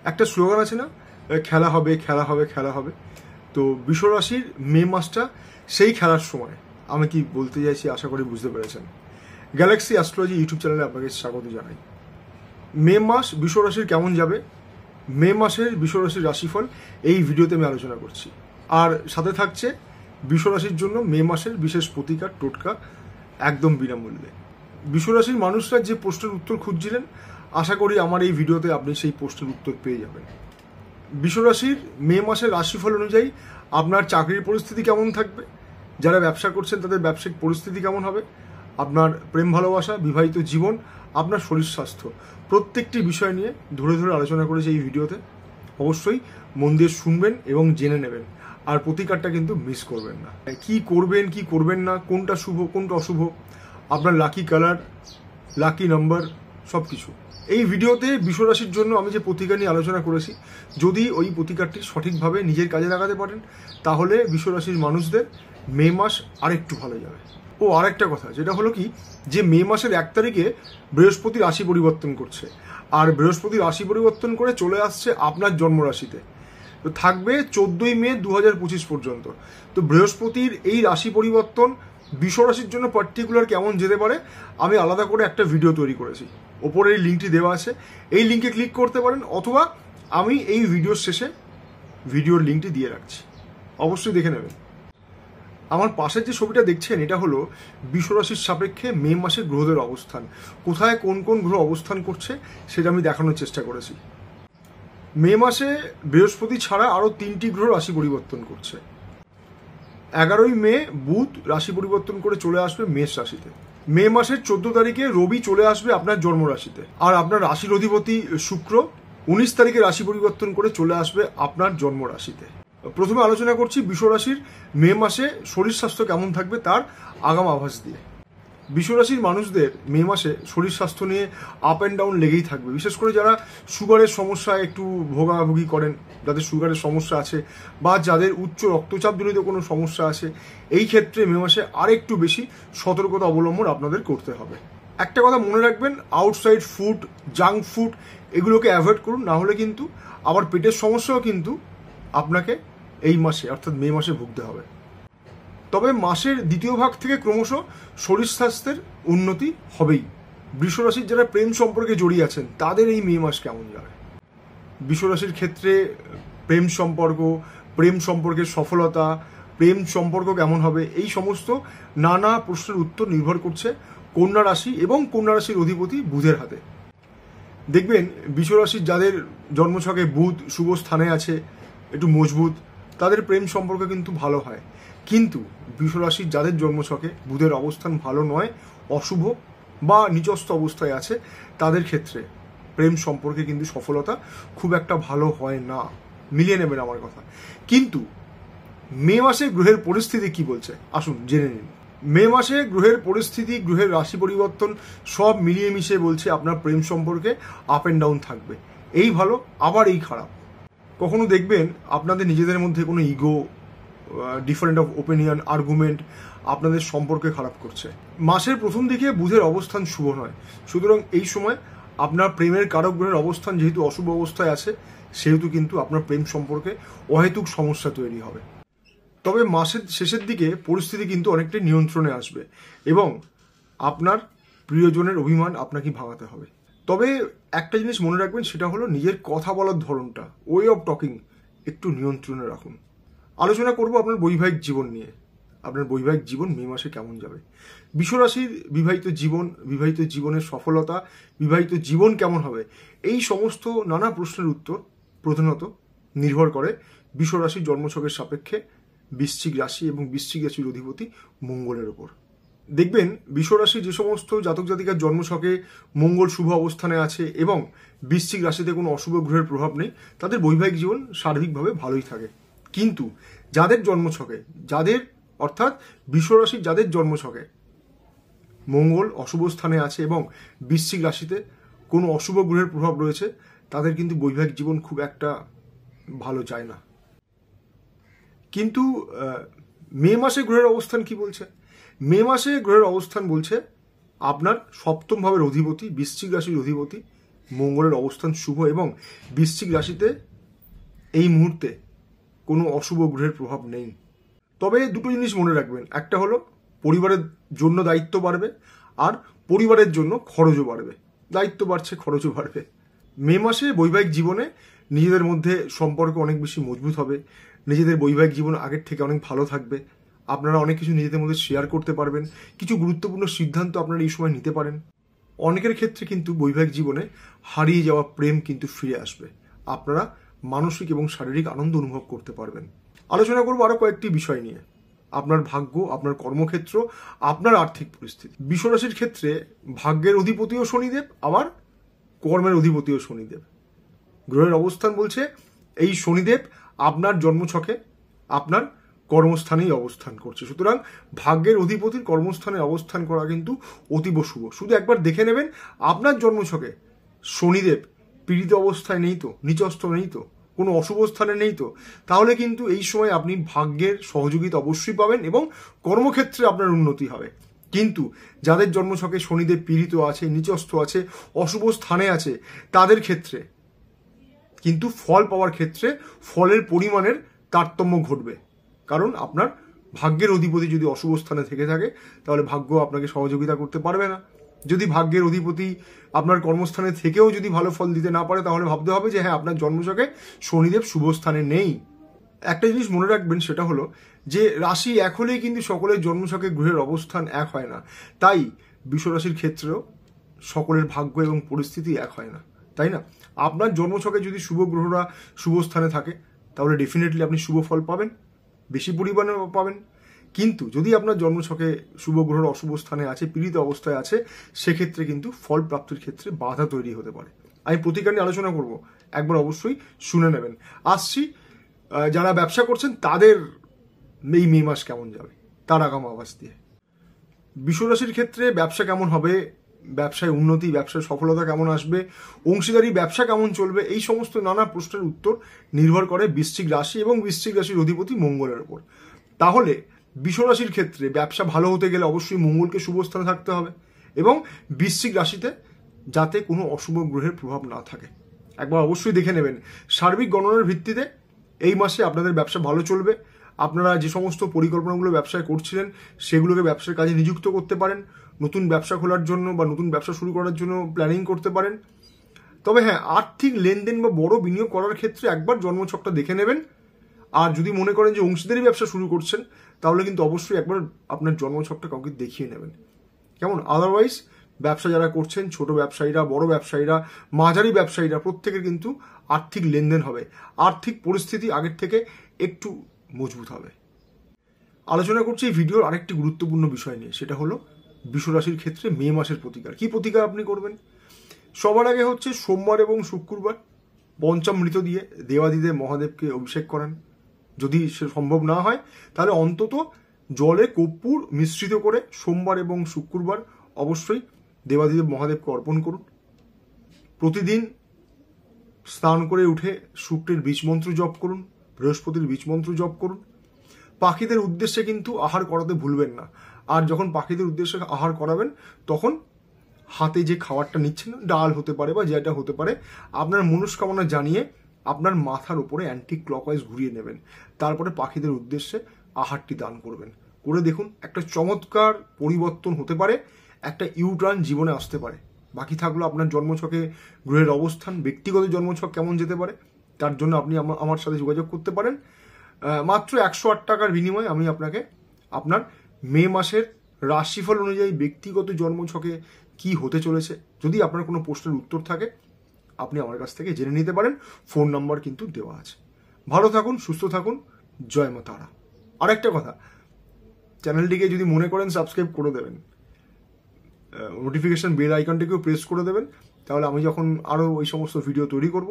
একটা স্লোগান আছে না, খেলা হবে খেলা হবে খেলা হবে। তো বৃষ রাশির মে মাসটা সেই খেলার সময়। আমি কি বলতে চাইছি আশা করি বুঝতে পেরেছেন। গ্যালাক্সি অ্যাস্ট্রোলজি ইউটিউব চ্যানেলে আপনাকে স্বাগত জানাই। মে মাস বৃষ রাশির কেমন যাবে, মে মাসের বৃষ রাশির রাশিফল এই ভিডিওতে আমি আলোচনা করছি। আর সাথে থাকছে বৃষ রাশির জন্য মে মাসের বিশেষ প্রতিকার টোটকা একদম বিনামূল্যে। বৃষ রাশির মানুষরা যে প্রশ্নের উত্তর খুঁজছিলেন, আশা করি আমার এই ভিডিওতে আপনি সেই প্রশ্নের উত্তর পেয়ে যাবেন। বৃষ রাশির মে মাসের রাশিফল অনুযায়ী আপনার চাকরির পরিস্থিতি কেমন থাকবে, যারা ব্যবসা করছেন তাদের ব্যবসায়িক পরিস্থিতি কেমন হবে, আপনার প্রেম ভালোবাসা, বিবাহিত জীবন, আপনার শরীর স্বাস্থ্য, প্রত্যেকটি বিষয় নিয়ে ধরে ধরে আলোচনা করেছি এই ভিডিওতে। অবশ্যই মন দিয়ে শুনবেন এবং জেনে নেবেন, আর প্রতিকারটা কিন্তু মিস করবেন না। কি করবেন কি করবেন না, কোনটা শুভ কোনটা অশুভ, আপনার লাকি কালার, লাকি নাম্বার, সব কিছু এই ভিডিওতে বৃষ রাশির জন্য আমি যে প্রতিকার নিয়ে আলোচনা করেছি, যদি ওই প্রতিকারটি সঠিকভাবে নিজের কাজে লাগাতে পারেন, তাহলে বৃষ রাশির মানুষদের মে মাস আরেকটু ভালো যাবে। ও আরেকটা কথা, যেটা হলো কি, যে মে মাসের 1 তারিখে বৃহস্পতি রাশি পরিবর্তন করছে, আর বৃহস্পতি রাশি পরিবর্তন করে চলে আসছে আপনার জন্মরাশিতে। তো থাকবে 14ই মে 2025 পর্যন্ত। তো বৃহস্পতির এই রাশি পরিবর্তন বৃষ রাশির জন্য পার্টিকুলার কেমন যেতে পারে, আমি আলাদা করে একটা ভিডিও তৈরি করেছি। ওপরে এই লিঙ্কটি দেওয়া আছে, এই লিঙ্কে ক্লিক করতে পারেন, অথবা আমি এই ভিডিওর শেষে ভিডিওর লিঙ্কটি দিয়ে রাখছি, অবশ্যই দেখে নেবেন। আমার পাশের যে ছবিটা দেখছেন, এটা হলো বৃষ রাশির সাপেক্ষে মে মাসে গ্রহদের অবস্থান। কোথায় কোন কোন গ্রহ অবস্থান করছে সেটা আমি দেখানোর চেষ্টা করেছি। মে মাসে বৃহস্পতি ছাড়া আরও 3টি গ্রহ রাশি পরিবর্তন করছে। 11ই মে বুধ রাশি পরিবর্তন করে চলে আসবে মেষ রাশিতে। মে মাসের 14 তারিখে রবি চলে আসবে আপনার জন্ম রাশিতে, আর আপনার রাশির অধিপতি শুক্র 19 তারিখে রাশি পরিবর্তন করে চলে আসবে আপনার জন্ম রাশিতে। প্রথমে আলোচনা করছি বৃষ রাশির মে মাসে শরীর স্বাস্থ্য কেমন থাকবে তার আগাম আভাস দিয়ে। বৃষ রাশির মানুষদের মে মাসে শরীর স্বাস্থ্য নিয়ে আপ অ্যান্ড ডাউন লেগেই থাকবে। বিশেষ করে যারা সুগারের সমস্যায় একটু ভোগাভুগি করেন, যাদের সুগারের সমস্যা আছে, বা যাদের উচ্চ রক্তচাপ জনিত কোনো সমস্যা আছে, এই ক্ষেত্রে মে মাসে আরেকটু বেশি সতর্কতা অবলম্বন আপনাদের করতে হবে। একটা কথা মনে রাখবেন, আউটসাইড ফুড, জাঙ্ক ফুড এগুলোকে অ্যাভয়েড করুন, না হলে কিন্তু আবার পেটের সমস্যাও কিন্তু আপনাকে এই মাসে অর্থাৎ মে মাসে ভুগতে হবে। তবে মাসের দ্বিতীয় ভাগ থেকে ক্রমশ শরীর স্বাস্থ্যের উন্নতি হবেই। বৃষ রাশির যারা প্রেম সম্পর্কে জড়িয়ে আছেন, তাদের এই মে মাস কেমন যাবে? বৃষ রাশির ক্ষেত্রে প্রেম সম্পর্কের সফলতা, প্রেম সম্পর্ক কেমন হবে, এই সমস্ত নানা প্রশ্নের উত্তর নির্ভর করছে কন্যা রাশি এবং কন্যা রাশির অধিপতি বুধের হাতে। দেখবেন বৃষ রাশির যাদের জন্মছকে বুধ শুভ স্থানে আছে, একটু মজবুত, তাদের প্রেম সম্পর্ক কিন্তু ভালো হয়। কিন্তু বৃষ রাশির যাদের জন্মছকে বুধের অবস্থান ভালো নয়, অশুভ বা নিচস্থ অবস্থায় আছে, তাদের ক্ষেত্রে প্রেম সম্পর্কে কিন্তু সফলতা খুব একটা ভালো হয় না। মিলিয়ে নেবেন আমার কথা। কিন্তু মে মাসে গ্রহের পরিস্থিতি কি বলছে, আসুন জেনে নিন। মে মাসে গ্রহের পরিস্থিতি, গ্রহের রাশি পরিবর্তন সব মিলিয়ে মিশিয়ে বলছে আপনার প্রেম সম্পর্কে আপ অ্যান্ড ডাউন থাকবে। এই ভালো আবার এই খারাপ। কখনো দেখবেন আপনাদের নিজেদের মধ্যে কোনো ego, different of opinion, argument আপনাদের সম্পর্কে খারাপ করছে। মাসের প্রথম দিকে বুধের অবস্থান শুভ নয়, সুতরাং এই সময় আপনার প্রেমের কারক গ্রহের অবস্থান যেহেতু অশুভ অবস্থায় আছে, সেহেতু কিন্তু আপনার প্রেম সম্পর্কে অহেতুক সমস্যা তৈরি হবে। তবে মাসের শেষের দিকে পরিস্থিতি কিন্তু অনেকটাই নিয়ন্ত্রণে আসবে এবং আপনার প্রিয়জনের অভিমান আপনাকে ভাঙাতে হবে। তবে একটা জিনিস মনে রাখবেন, সেটা হলো নিজের কথা বলার ধরনটা, ওয়ে অফ টকিং একটু নিয়ন্ত্রণে রাখুন। আলোচনা করব আপনার বৈবাহিক জীবন নিয়ে। আপনার বৈবাহিক জীবন মে মাসে কেমন যাবে? বৃষ রাশির বিবাহিত জীবনের সফলতা, বিবাহিত জীবন কেমন হবে, এই সমস্ত নানা প্রশ্নের উত্তর প্রধানত নির্ভর করে বৃষ রাশির জন্মছকের সাপেক্ষে বৃশ্চিক রাশি এবং বৃশ্চিক রাশির অধিপতি মঙ্গলের ওপর। দেখবেন বৃষ রাশির যে সমস্ত জাতক জাতিকার জন্মছকে মঙ্গল শুভ অবস্থানে আছে এবং বৃশ্চিক রাশিতে কোনো অশুভ গ্রহের প্রভাব নেই, তাদের বৈবাহিক জীবন সার্বিকভাবে ভালোই থাকে। কিন্তু যাদের জন্মছকে, অর্থাৎ বৃষ রাশির যাদের জন্মছকে মঙ্গল অশুভ স্থানে আছে এবং বৃশ্চিক রাশিতে কোনো অশুভ গ্রহের প্রভাব রয়েছে, তাদের কিন্তু বৈবাহিক জীবন খুব একটা ভালো যায় না। কিন্তু মে মাসে গ্রহের অবস্থান কি বলছে? মে মাসে গ্রহের অবস্থান বলছে আপনার সপ্তম ভাবের অধিপতি, বৃশ্চিক রাশির অধিপতি মঙ্গলের অবস্থান শুভ এবং বৃশ্চিক রাশিতে এই মুহূর্তে কোনো অশুভ গ্রহের প্রভাব নেই। তবে দুটো জিনিস মনে রাখবেন, একটা হলো পরিবারের জন্য দায়িত্ব বাড়বে, আর পরিবারের জন্য খরচও বাড়বে। দায়িত্ব বাড়ছে, খরচও বাড়বে। মে মাসে বৈবাহিক জীবনে নিজেদের মধ্যে সম্পর্ক অনেক বেশি মজবুত হবে, নিজেদের বৈবাহিক জীবন আগের থেকে অনেক ভালো থাকবে, আপনারা অনেক কিছু নিজেদের মধ্যে শেয়ার করতে পারবেন, কিছু গুরুত্বপূর্ণ সিদ্ধান্ত আপনারা এই সময় নিতে পারেন। অনেকের ক্ষেত্রে কিন্তু বৈবাহিক জীবনে হারিয়ে যাওয়া প্রেম কিন্তু ফিরে আসবে, আপনারা মানসিক এবং শারীরিক আনন্দ অনুভব করতে পারবেন। আলোচনা করবো আরো কয়েকটি বিষয় নিয়ে, আপনার ভাগ্য, আপনার কর্মক্ষেত্র, আপনার আর্থিক পরিস্থিতি। বৃষ রাশির ক্ষেত্রে ভাগ্যের অধিপতিও শনিদেব, আবার কর্মের অধিপতিও শনিদেব। গ্রহের অবস্থান বলছে এই শনিদেব আপনার জন্মছকে আপনার কর্মস্থানেই অবস্থান করছে, সুতরাং ভাগ্যের অধিপতির কর্মস্থানে অবস্থান করা কিন্তু অতীব শুভ। শুধু একবার দেখে নেবেন আপনার জন্মছকে শনিদেব পীড়িত অবস্থায় নেই তো, নিচস্থ নেই তো, কোনো অশুভ স্থানে নেই তো, তাহলে কিন্তু এই সময় আপনি ভাগ্যের সহযোগিতা অবশ্যই পাবেন এবং কর্মক্ষেত্রে আপনার উন্নতি হবে। কিন্তু যাদের জন্মছকে শনিদেব পীড়িত আছে, নিচস্থ আছে, অশুভ স্থানে আছে, তাদের ক্ষেত্রে কিন্তু ফল পাওয়ার ক্ষেত্রে ফলের পরিমাণের তারতম্য ঘটবে। কারণ আপনার ভাগ্যের অধিপতি যদি অশুভ স্থানে থেকে থাকে তাহলে ভাগ্য আপনাকে সহযোগিতা করতে পারবে না। যদি ভাগ্যের অধিপতি আপনার কর্মস্থানে থেকেও যদি ভালো ফল দিতে না পারে তাহলে ভাবতে হবে যে হ্যাঁ, আপনার জন্মছকে শনিদেব শুভ স্থানে নেই। একটা জিনিস মনে রাখবেন, সেটা হলো যে রাশি এক হলেই কিন্তু সকলের জন্মছকে গ্রহের অবস্থান এক হয় না। তাই বৃষ রাশির ক্ষেত্রেও সকলের ভাগ্য এবং পরিস্থিতি এক হয় না, তাই না? আপনার জন্মছকে যদি শুভ গ্রহরা শুভ স্থানে থাকে তাহলে ডেফিনেটলি আপনি শুভ ফল পাবেন, বেশি পরিমাণে পাবেন। কিন্তু যদি আপনার জন্মছকে শুভ গ্রহর অশুভ স্থানে আছে, পীড়িত অবস্থায় আছে, সেক্ষেত্রে কিন্তু ফল প্রাপ্তির ক্ষেত্রে বাধা তৈরি হতে পারে। আমি প্রতিকার নিয়ে আলোচনা করব, একবার অবশ্যই শুনে নেবেন। আসছি যারা ব্যবসা করছেন তাদের এই মে মাস কেমন যাবে তার আগাম আভাস দিয়ে। বৃষ রাশির ক্ষেত্রে ব্যবসা কেমন হবে, ব্যবসায় উন্নতি, ব্যবসায় সফলতা কেমন আসবে, অংশীদারি ব্যবসা কেমন চলবে, এই সমস্ত নানা প্রশ্নের উত্তর নির্ভর করে বৃশ্চিক রাশি এবং বৃশ্চিক রাশির অধিপতি মঙ্গলের উপর। তাহলে বৃষ রাশির ক্ষেত্রে ব্যবসা ভালো হতে গেলে অবশ্যই মঙ্গলকে শুভ স্থানে থাকতে হবে এবং বৃশ্চিক রাশিতে যাতে কোনো অশুভ গ্রহের প্রভাব না থাকে একবার অবশ্যই দেখে নেবেন। সার্বিক গণনার ভিত্তিতে এই মাসে আপনাদের ব্যবসা ভালো চলবে। আপনারা যে সমস্ত পরিকল্পনাগুলো ব্যবসায় করছিলেন সেগুলোকে ব্যবসার কাজে নিযুক্ত করতে পারেন, নতুন ব্যবসা খোলার জন্য বা নতুন ব্যবসা শুরু করার জন্য প্ল্যানিং করতে পারেন। তবে হ্যাঁ, আর্থিক লেনদেন বা বড় বিনিয়োগ করার ক্ষেত্রে একবার জন্মছকটা দেখে নেবেন। আর যদি মনে করেন যে অংশীদারি ব্যবসা শুরু করছেন তাহলে কিন্তু অবশ্যই একবার আপনার জন্মছকটা কাউকে দেখিয়ে নেবেন, কেমন? আদারওয়াইজ ব্যবসা যারা করছেন, ছোট ব্যবসায়ীরা, বড় ব্যবসায়ীরা, মাঝারি ব্যবসায়ীরা, প্রত্যেকের কিন্তু আর্থিক লেনদেন হবে, আর্থিক পরিস্থিতি আগের থেকে একটু মজবুত হবে। আলোচনা করছি এই ভিডিওর আরেকটি গুরুত্বপূর্ণ বিষয় নিয়ে, সেটা হলো বৃষ রাশির ক্ষেত্রে মে মাসের প্রতিকার। কি প্রতিকার আপনি করবেন? সবার আগে হচ্ছে সোমবার এবং শুক্রবার পঞ্চামৃত দিয়ে দেবাদিদেব মহাদেবকে অভিষেক করান। যদি সে সম্ভব না হয় তাহলে অন্তত জলে কর্পূর মিশ্রিত করে সোমবার এবং শুক্রবার অবশ্যই দেবাদিদেব মহাদেবকে অর্পণ করুন। প্রতিদিন স্নান করে উঠে শুক্রের বীজমন্ত্র জপ করুন, বৃহস্পতির বীজমন্ত্র জপ করুন। পাখিদের উদ্দেশ্যে কিন্তু আহার করাতে ভুলবেন না। আর যখন পাখিদের উদ্দেশ্যে আহার করাবেন তখন হাতে যে খাবারটা নিচ্ছেন, ডাল হতে পারে বা যেটা হতে পারে, আপনার মনস্কামনা জানিয়ে আপনার মাথার উপরে অ্যান্টি ক্লকওয়াইজ ঘুরিয়ে নেবেন, তারপরে পাখিদের উদ্দেশ্যে আহারটি দান করবেন। করে দেখুন একটা চমৎকার পরিবর্তন হতে পারে, একটা ইউটার্ন জীবনে আসতে পারে। বাকি থাকলো আপনার জন্মছকে গ্রহের অবস্থান, ব্যক্তিগত জন্মছক কেমন যেতে পারে, তার জন্য আপনি আমার সাথে যোগাযোগ করতে পারেন। মাত্র 108 টাকার বিনিময়ে আমি আপনাকে আপনার মে মাসের রাশিফল অনুযায়ী ব্যক্তিগত জন্মছকে কি হতে চলেছে, যদি আপনার কোনো প্রশ্নের উত্তর থাকে আপনি আমার কাছ থেকে জেনে নিতে পারেন। ফোন নাম্বার কিন্তু দেওয়া আছে। ভালো থাকুন, সুস্থ থাকুন, জয় মা তারা। আরেকটা কথা, চ্যানেলটিকে যদি মনে করেন সাবস্ক্রাইব করে দেবেন, নোটিফিকেশন বেল আইকনটিকেও প্রেস করে দেবেন, তাহলে আমি যখন আরও ওই সমস্ত ভিডিও তৈরি করব